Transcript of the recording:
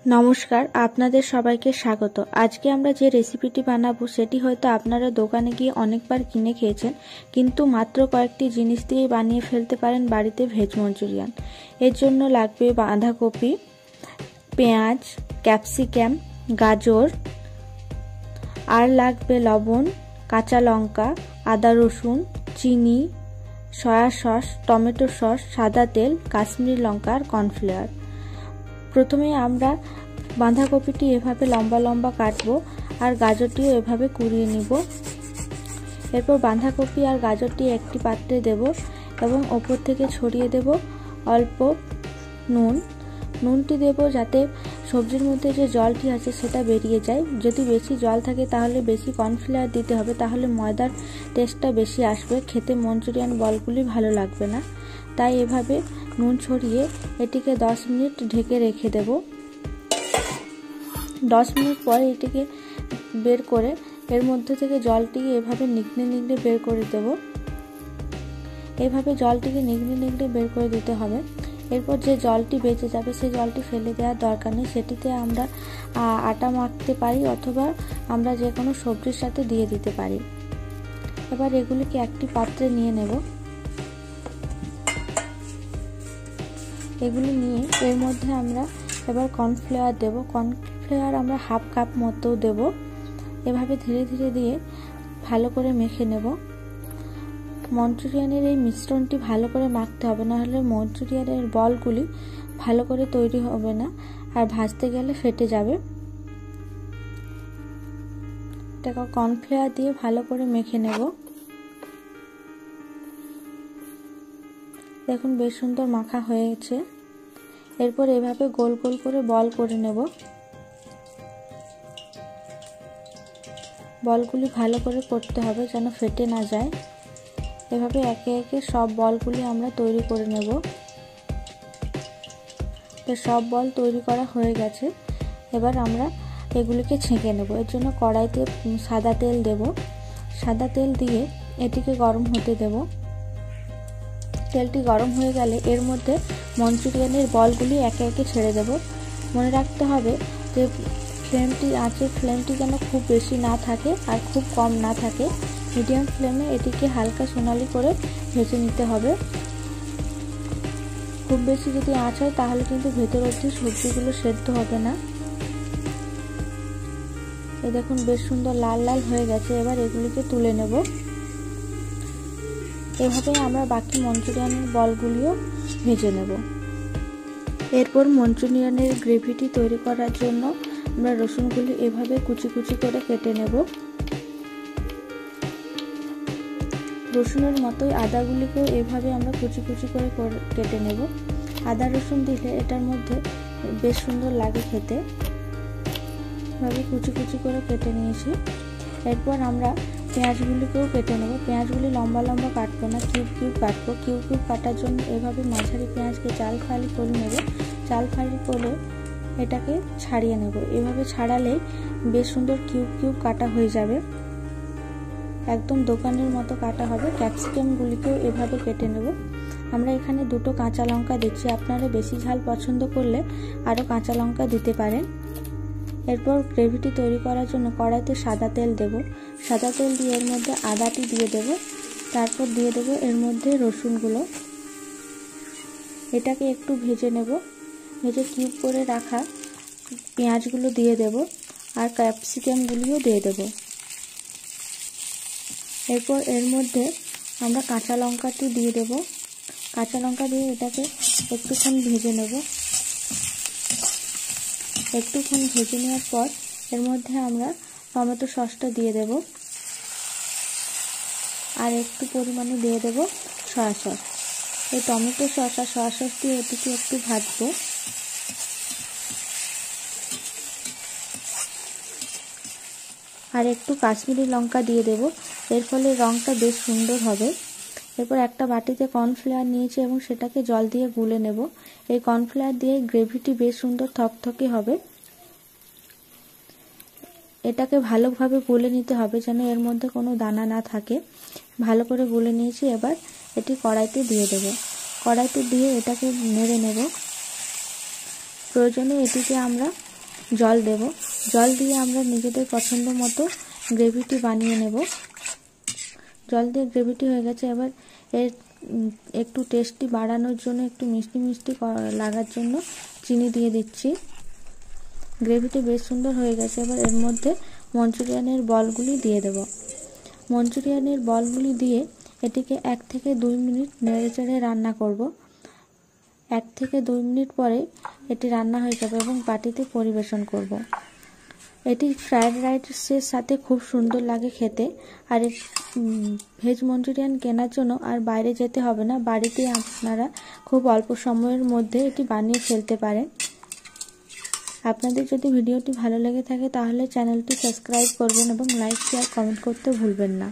নমস্কার, আপনাদের সবাইকে স্বাগত। আজকে আমরা যে রেসিপিটি বানাবো সেটি হয়তো আপনারা দোকানে গিয়ে অনেকবার কিনে খেয়েছেন, কিন্তু মাত্র কয়েকটি জিনিস দিয়ে বানিয়ে ফেলতে পারেন বাড়িতে ভেজ মঞ্চুরিয়ান। এর জন্য লাগবে বাঁধাকপি, পেঁয়াজ, ক্যাপসিকাম, গাজর, আর লাগবে লবণ, কাঁচা লঙ্কা, আদা রসুন, চিনি, সয়া সস, টমেটো সস, সাদা তেল, কাশ্মীরি লঙ্কা আর কর্নফ্লাওয়ার। প্রথমে আমরা বাঁধাকপিটি এভাবে লম্বা লম্বা কাটবো আর গাজরটিও এভাবে কুড়িয়ে নিব। এরপর বাঁধাকপি আর গাজরটি একটি পাত্রে দেব এবং ওপর থেকে ছড়িয়ে দেব অল্প নুনটি দেব যাতে সবজির মধ্যে যে জলটি আছে সেটা বেরিয়ে যায়। যদি বেশি জল থাকে তাহলে বেশি কর্নফ্লাওয়ার দিতে হবে, তাহলে ময়দার টেস্টটা বেশি আসবে, খেতে মঞ্চুরিয়ান বলগুলি ভালো লাগবে না। তাই এভাবে নুন ছড়িয়ে এটিকে 10 মিনিট ঢেকে রেখে দেব। 10 মিনিট পর এটিকে বের করে এর মধ্যে থেকে জলটিকে এভাবে নিগড়ে নিগড়ে বের করে দেব। এভাবে জলটিকে নিগড়ে নিগড়ে বের করে দিতে হবে। এরপর যে জলটি বেঁচে যাবে সেই জলটি ফেলে দেওয়ার দরকার নেই, সেটিতে আমরা আটা মাখতে পারি অথবা আমরা যে কোনো সবজির সাথে দিয়ে দিতে পারি। এবার এগুলিকে একটি পাত্রে নিয়ে নেব। এগুলি নিয়ে এর মধ্যে আমরা এবার কর্নফ্লাওয়ার দেব। কর্নফ্লাওয়ার আমরা হাফ কাপ মতো দেব। এভাবে ধীরে ধীরে দিয়ে ভালো করে মেখে নেব। মঞ্চুরিয়ানের এই মিশ্রণটি ভালো করে মাখতে হবে, নাহলে মঞ্চুরিয়ানের বলগুলি ভালো করে তৈরি হবে না আর ভাজতে গেলে ফেটে যাবে। এটাকে কর্নফ্লাওয়ার দিয়ে ভালো করে মেখে নেব। দেখুন বেশ সুন্দর মাখা হয়েছে। এরপর এভাবে গোল গোল করে বল করে নেব। বলগুলি ভালো করে করতে হবে যেন ফেটে না যায়। এভাবে একে একে সব বলগুলি আমরা তৈরি করে নেব। তো সব বল তৈরি করা হয়ে গেছে। এবার আমরা এগুলিকে ছেঁকে নেব। এর জন্য কড়াইতে সাদা তেল দেব। সাদা তেল দিয়ে এটিকে গরম হতে দেব। তেলটি গরম হয়ে গেলে এর মধ্যে মঞ্চুরিয়ানের বলগুলি একে একে ছেড়ে দেব। মনে রাখতে হবে যে ফ্লেমটি যেন খুব বেশি না থাকে আর খুব কম না থাকে। মিডিয়াম ফ্লেমে এটিকে হালকা সোনালি করে ভেজে নিতে হবে। খুব বেশি যদি আঁচ হয় তাহলে কিন্তু ভেতর অবধি সবজিগুলো সেদ্ধ হবে না। এই দেখুন বেশ সুন্দর লাল লাল হয়ে গেছে। এবার এগুলিকে তুলে নেব। এভাবে আমরা বাকি মঞ্চুরিয়ানের বলগুলিও ভেজে নেব। এরপর মঞ্চুরিয়ানের গ্রেভিটি তৈরি করার জন্য আমরা রসুনগুলি এভাবে কুচি কুচি করে কেটে নেব। রসুনের মতোই আদাগুলিকেও এভাবে আমরা কুচি কুচি করে কেটে নেব। আদা রসুন দিলে এটার মধ্যে বেশ সুন্দর লাগে খেতে। এভাবে কুচি কুচি করে কেটে নিয়েছি। এরপর আমরা পেঁয়াজগুলিকেও কেটে নেব। পেঁয়াজগুলি লম্বা লম্বা কাটবো না, কিউব কিউব কাটবো। কিউব কিউব কাটার জন্য এভাবে মাঝারি পেঁয়াজকে চাল ফালি করে নেব। চাল ফালি করে এটাকে ছাড়িয়ে নেব। এভাবে ছাড়ালেই বেশ সুন্দর কিউব কিউব কাটা হয়ে যাবে, একদম দোকানের মতো কাটা হবে। ক্যাপসিকামগুলিকেও এভাবে কেটে নেব। আমরা এখানে 2টো কাঁচা লঙ্কা দিচ্ছি, আপনারা বেশি ঝাল পছন্দ করলে আরও কাঁচা লঙ্কা দিতে পারেন। এরপর গ্রেভিটি তৈরি করার জন্য কড়াইতে সাদা তেল দেব। সাদা তেল দিয়ে এর মধ্যে আদাটি দিয়ে দেব। তারপর দিয়ে দেব এর মধ্যে রসুনগুলো। এটাকে একটু ভেজে নেব। ভেজে কিউব করে রাখা পেঁয়াজগুলো দিয়ে দেব আর ক্যাপসিকামগুলিও দিয়ে দেব। এরপর এর মধ্যে আমরা কাঁচা লঙ্কাটি দিয়ে দেব। কাঁচা লঙ্কা দিয়ে এটাকে একটুক্ষণ ভেজে নেব। একটুক্ষণ ভেজে নেওয়ার পর এর মধ্যে আমরা টমেটো সসটা দিয়ে দেব আর একটু পরিমাণে দিয়ে দেব সয়া সস। এই টমেটো সস আর সয়া সস দিয়ে এটিকে একটু ভাজবো। আর একটু কাশ্মীরি লঙ্কা দিয়ে দেব, এর ফলে রঙটা বেশ সুন্দর হবে। এরপর একটা বাটিতে কর্নফ্লাওয়ার নিয়েছি এবং সেটাকে জল দিয়ে গুলে নেব। এই কর্নফ্লাওয়ার দিয়ে গ্রেভিটি বেশ সুন্দর থকথকে হবে। এটাকে ভালোভাবে গুলে নিতে হবে যেন এর মধ্যে কোনো দানা না থাকে। ভালো করে গুলে নিয়েছি। এবার এটি কড়াইতে দিয়ে দেব। কড়াইতে দিয়ে এটাকে নেড়ে নেব। প্রয়োজনে এটিকে আমরা জল দেব। জল দিয়ে আমরা নিজেদের পছন্দ মতো গ্রেভিটি বানিয়ে নেব। জল দিয়ে গ্রেভিটি হয়ে গেছে। এবার এর একটু টেস্টি বাড়ানোর জন্য, একটু মিষ্টি মিষ্টি লাগার জন্য চিনি দিয়ে দিচ্ছি। গ্রেভিটি বেশ সুন্দর হয়ে গেছে। এবার এর মধ্যে মঞ্চুরিয়ানের বলগুলি দিয়ে দেব। মঞ্চুরিয়ানের বলগুলি দিয়ে এটিকে 1 থেকে 2 মিনিট নেড়েচেড়ে রান্না করব। 1 থেকে 2 মিনিট পরে এটি রান্না হয়ে যাবে এবং বাটিতে পরিবেশন করব। এটি ফ্রায়েড রাইসের সাথে খুব সুন্দর লাগে খেতে। আর ভেজ মঞ্চুরিয়ান কেনার জন্য আর বাইরে যেতে হবে না, বাড়িতেই আপনারা খুব অল্প সময়ের মধ্যে এটি বানিয়ে ফেলতে পারেন। আপনাদের যদি ভিডিওটি ভালো লেগে থাকে তাহলে চ্যানেলটি সাবস্ক্রাইব করবেন এবং লাইক, শেয়ার, কমেন্ট করতে ভুলবেন না।